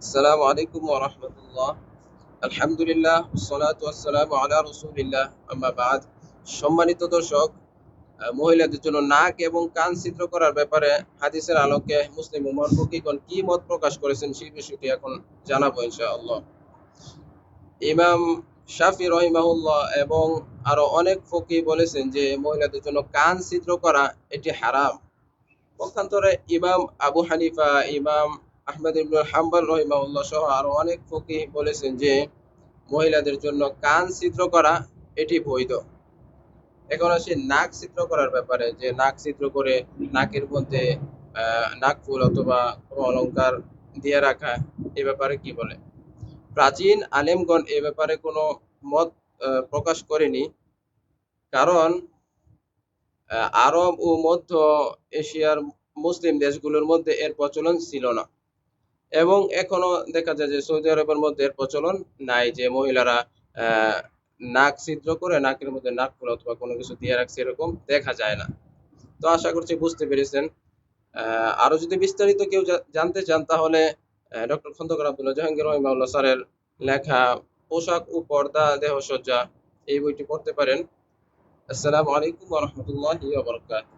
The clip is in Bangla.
আসসালামু আলাইকুম ওয়া রাহমাতুল্লাহ। আলহামদুলিল্লাহ ওয়াসসালাতু ওয়াসসালামু আলা রাসূলিল্লাহ আম্মা বা'দ। সম্মানিত দর্শক, মহিলাদের জন্য নাক এবং কান ছিদ্র করার ব্যাপারে হাদিসের আলোকে মুসলিম উম্মাহর ফকিহগণ কি মত প্রকাশ করেছেন সেই বিষয়টি এখন জানাবো ইনশাআল্লাহ। ইমাম শাফি রহিমাহুল্লাহ এবং আরো অনেক ফকিহ বলেছেন যে মহিলাদের জন্য কান ছিদ্র করা এটি হারাম। পক্ষান্তরে ইমাম আবু হানিফা, ইমাম আহমদ ইবনুল হাম্বল রহিমাহুল্লাহ সহ আরো অনেক ফকিহ বলেছেন যে মহিলাদের জন্য কান ছিদ্র করা এটি বৈধ। এখন আসি নাক ছিদ্র করার ব্যাপারে, যে নাক ছিদ্র করে নাকের মধ্যে নাকফুল অথবা কোনো অলংকার দিয়ে রাখা, এ ব্যাপারে কি বলে? প্রাচীন আলেমগণ এ ব্যাপারে কোনো মত প্রকাশ করেনি, কারণ আরব ও মধ্য এশিয়ার মুসলিম দেশগুলোর মধ্যে এর প্রচলন ছিল না, এবং এখনো দেখা যায় যে সৌদি আরবের মধ্যে এর প্রচলন নাই যে মহিলারা আহ, নাক ছিদ্র করে নাকের মধ্যে নাকফুল অথবা কোনো কিছু দিয়ে রাখছে, এরকম দেখা যায় না। তো আশা করছি বুঝতে পেরেছেন। আরো যদি বিস্তারিত কেউ জানতে চান তাহলে ডক্টর খন্দকার আব্দুল্লাহ জাহাঙ্গীর রহিমাহুল্লাহ স্যারের লেখা পোশাক ও পর্দা দেহসজ্জা এই বইটি পড়তে পারেন। আসসালামু আলাইকুম ওয়া রাহমাতুল্লাহি ওয়া বারাকাতুহু।